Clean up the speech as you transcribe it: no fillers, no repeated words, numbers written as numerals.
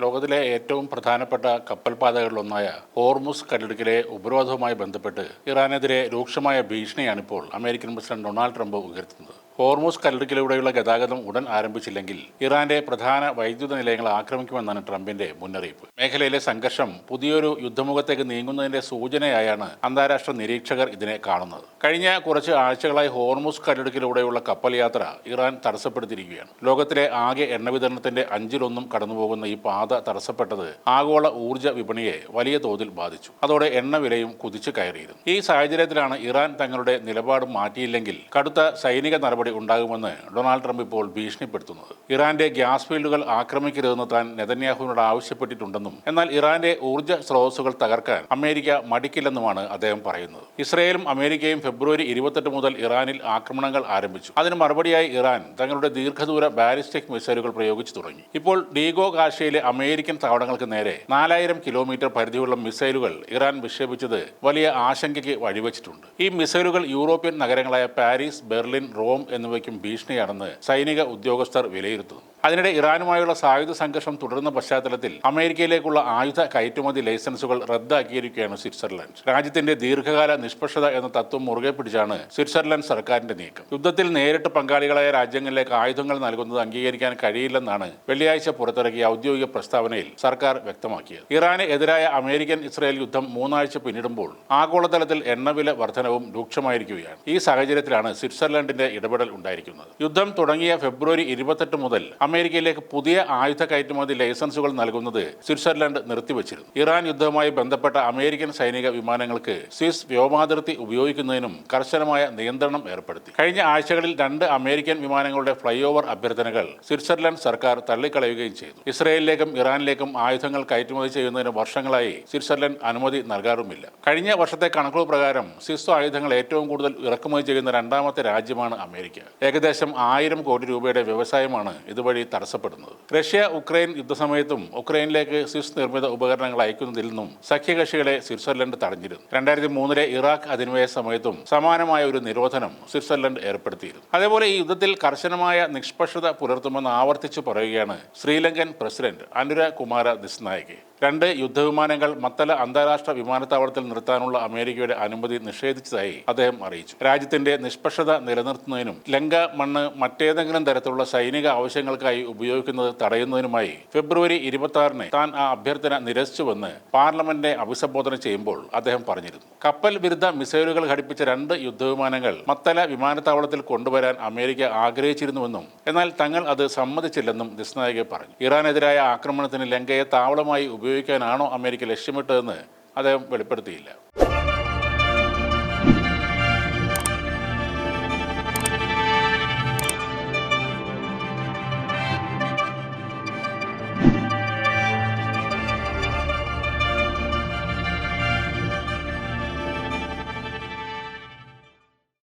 ലോകത്തിലെ ഏറ്റവും പ്രധാനപ്പെട്ട കപ്പൽപാതകളിലൊന്നായ ഹോർമുസ് കടലിടുക്കിലെ ഉപരോധവുമായി ബന്ധപ്പെട്ട് ഇറാനെതിരെ രൂക്ഷമായ ഭീഷണിയാണിപ്പോൾ അമേരിക്കൻ പ്രസിഡന്റ് ഡൊണാൾഡ് ട്രംപ് ഉയർത്തുന്നത്. ഹോർമുസ് കടലിടുക്കിലൂടെയുള്ള ഗതാഗതം ഉടൻ ആരംഭിച്ചില്ലെങ്കിൽ ഇറാന്റെ പ്രധാന വൈദ്യുത നിലയങ്ങൾ ആക്രമിക്കുമെന്നാണ് ട്രംപിന്റെ മുന്നറിയിപ്പ്. മേഖലയിലെ സംഘർഷം പുതിയൊരു യുദ്ധമുഖത്തേക്ക് നീങ്ങുന്നതിന്റെ സൂചനയായാണ് അന്താരാഷ്ട്ര നിരീക്ഷകർ ഇതിനെ കാണുന്നത്. കഴിഞ്ഞ കുറച്ച് ആഴ്ചകളായി ഹോർമുസ് കടലിടുക്കിലൂടെയുള്ള കപ്പൽ യാത്ര ഇറാൻ തടസ്സപ്പെടുത്തിയിരിക്കുകയാണ്. ലോകത്തിലെ ആകെ എണ്ണ വിതരണത്തിന്റെ 1/5 കടന്നുപോകുന്ന ഈ പാത തടസ്സപ്പെട്ടത് ആഗോള ഊർജ്ജ വിപണിയെ വലിയ തോതിൽ ബാധിച്ചു. അതോടെ എണ്ണ വിലയും കുതിച്ചു കയറിയിരുന്നു. ഈ സാഹചര്യത്തിലാണ് ഇറാൻ തങ്ങളുടെ നിലപാട് മാറ്റിയില്ലെങ്കിൽ കടുത്ത സൈനിക നടപടി ഉണ്ടാകുമെന്ന് ഡൊണാൾഡ് ട്രംപ് ഇപ്പോൾ ഭീഷണിപ്പെടുത്തുന്നത്. ഇറാന്റെ ഗ്യാസ് ഫീൽഡുകൾ ആക്രമിക്കരുതെന്ന് താൻ നെതന്യാഹുവിനോട് ആവശ്യപ്പെട്ടിട്ടുണ്ടെന്നും എന്നാൽ ഇറാന്റെ ഊർജ്ജ സ്രോതസ്സുകൾ തകർക്കാൻ അമേരിക്ക മടിക്കില്ലെന്നുമാണ് അദ്ദേഹം പറയുന്നത്. ഇസ്രയേലും അമേരിക്കയും ഫെബ്രുവരി 28 മുതൽ ഇറാനിൽ ആക്രമണങ്ങൾ ആരംഭിച്ചു. അതിന് മറുപടിയായി ഇറാൻ തങ്ങളുടെ ദീർഘദൂര ബാലിസ്റ്റിക് മിസൈലുകൾ പ്രയോഗിച്ചു തുടങ്ങി. ഇപ്പോൾ ഡീഗോ ഗാഷയിലെ അമേരിക്കൻ താവളങ്ങൾക്ക് നേരെ 4000 കിലോമീറ്റർ പരിധിയുള്ള മിസൈലുകൾ ഇറാൻ വിക്ഷേപിച്ചത് വലിയ ആശങ്കയ്ക്ക് വഴിവെച്ചിട്ടുണ്ട്. ഈ മിസൈലുകൾ യൂറോപ്യൻ നഗരങ്ങളായ പാരീസ്, ബെർലിൻ, റോം എന്നിവയ്ക്കും ഭീഷണിയാണെന്ന് സൈനിക ഉദ്യോഗസ്ഥർ വിലയിരുത്തുന്നു. അതിനിടെ ഇറാനുമായുള്ള സായുധ സംഘർഷം തുടരുന്ന പശ്ചാത്തലത്തിൽ അമേരിക്കയിലേക്കുള്ള ആയുധ കയറ്റുമതി ലൈസൻസുകൾ റദ്ദാക്കിയിരിക്കുകയാണ് സ്വിറ്റ്സർലൻഡ്. രാജ്യത്തിന്റെ ദീർഘകാല നിഷ്പക്ഷത എന്ന തത്വം മുറുകെ പിടിച്ചാണ് സ്വിറ്റ്സർലൻഡ് സർക്കാരിന്റെ നീക്കം. യുദ്ധത്തിൽ നേരിട്ട് പങ്കാളികളായ രാജ്യങ്ങളിലേക്ക് ആയുധങ്ങൾ നൽകുന്നത് അംഗീകരിക്കാൻ കഴിയില്ലെന്നാണ് വെള്ളിയാഴ്ച പുറത്തിറക്കിയ ഔദ്യോഗിക പ്രസ്താവനയിൽ സർക്കാർ വ്യക്തമാക്കിയത്. ഇറാന് എതിരായ അമേരിക്കൻ ഇസ്രായേൽ യുദ്ധം 3 ആഴ്ച പിന്നിടുമ്പോൾ ആഗോളതലത്തിൽ എണ്ണവില വർധനവും രൂക്ഷമായിരിക്കുകയാണ്. ഈ സാഹചര്യത്തിലാണ് സ്വിറ്റ്സർലൻഡിന്റെ ഇടപെടൽ ഉണ്ടായിരിക്കുന്നത്. യുദ്ധം തുടങ്ങിയ ഫെബ്രുവരി 28 മുതൽ അമേരിക്കയിലേക്ക് പുതിയ ആയുധ കയറ്റുമതി ലൈസൻസുകൾ നൽകുന്നത് സ്വിറ്റ്സർലൻഡ് നിർത്തിവച്ചിരുന്നു. ഇറാൻ യുദ്ധവുമായി ബന്ധപ്പെട്ട അമേരിക്കൻ സൈനിക വിമാനങ്ങൾക്ക് സ്വിസ് വ്യോമാതിർത്തി ഉപയോഗിക്കുന്നതിനും കർശനമായ നിയന്ത്രണം ഏർപ്പെടുത്തി. കഴിഞ്ഞ ആഴ്ചകളിൽ 2 അമേരിക്കൻ വിമാനങ്ങളുടെ ഫ്ലൈ ഓവർ അഭ്യർത്ഥനകൾ സ്വിറ്റ്സർലൻഡ് സർക്കാർ തള്ളിക്കളയുകയും ചെയ്തു. ഇസ്രയേലിലേക്കും ഇറാനിലേക്കും ആയുധങ്ങൾ കയറ്റുമതി ചെയ്യുന്നതിന് വർഷങ്ങളായി സ്വിറ്റ്സർലൻഡ് അനുമതി നൽകാറുമില്ല. കഴിഞ്ഞ വർഷത്തെ കണക്കുകൾ പ്രകാരം സ്വിസ് ആയുധങ്ങൾ ഏറ്റവും കൂടുതൽ ഇറക്കുമതി ചെയ്യുന്ന 2ാമത്തെ രാജ്യമാണ് അമേരിക്ക. ഏകദേശം 1000 കോടി രൂപയുടെ വ്യവസായമാണ് ഇതുവഴി തടസ്സപ്പെടുന്നത്. റഷ്യ ഉക്രൈൻ യുദ്ധസമയത്തും ഉക്രൈനിലേക്ക് സ്വിസ് നിർമ്മിത ഉപകരണങ്ങൾ അയക്കുന്നതിൽ നിന്നും സഖ്യകക്ഷികളെ സ്വിറ്റ്സർലൻഡ് തടഞ്ഞിരുന്നു. 2003 ഇറാഖ് അധിനിവേശ സമയത്തും സമാനമായ ഒരു നിരോധനം സ്വിറ്റ്സർലൻഡ് ഏർപ്പെടുത്തിയിരുന്നു. അതേപോലെ ഈ യുദ്ധത്തിൽ കർശനമായ നിഷ്പക്ഷത പുലർത്തുമെന്ന് ആവർത്തിച്ചു പറയുകയാണ് ശ്രീലങ്കൻ പ്രസിഡന്റ് അനുര കുമാര ദിസ്നായകെ. 2 യുദ്ധവിമാനങ്ങൾ മത്തല അന്താരാഷ്ട്ര വിമാനത്താവളത്തിൽ നിർത്താനുള്ള അമേരിക്കയുടെ അനുമതി നിഷേധിച്ചതായി അദ്ദേഹം അറിയിച്ചു. രാജ്യത്തിന്റെ നിഷ്പക്ഷത നിലനിർത്തുന്നതിനും ലങ്ക മണ്ണ് മറ്റേതെങ്കിലും തരത്തിലുള്ള സൈനിക ആവശ്യങ്ങൾക്കായി ഉപയോഗിക്കുന്നത് തടയുന്നതിനുമായി ഫെബ്രുവരി 26 താൻ ആ അഭ്യർത്ഥന നിരസിച്ചുവെന്ന് പാർലമെന്റിനെ അഭിസംബോധന ചെയ്യുമ്പോൾ അദ്ദേഹം പറഞ്ഞിരുന്നു. കപ്പൽ വിരുദ്ധ മിസൈലുകൾ ഘടിപ്പിച്ച 2 യുദ്ധവിമാനങ്ങൾ മത്തല വിമാനത്താവളത്തിൽ കൊണ്ടുവരാൻ അമേരിക്ക ആഗ്രഹിച്ചിരുന്നുവെന്നും എന്നാൽ തങ്ങൾ അത് സമ്മതിച്ചില്ലെന്നും ദിസ്നായകെ പറഞ്ഞു. ഇറാനെതിരായ ആക്രമണത്തിന് ലങ്കയെ താവളമായി ഉപയോഗിക്കാനാണോ അമേരിക്ക ലക്ഷ്യമിട്ടതെന്ന് അദ്ദേഹം വെളിപ്പെടുത്തിയില്ല.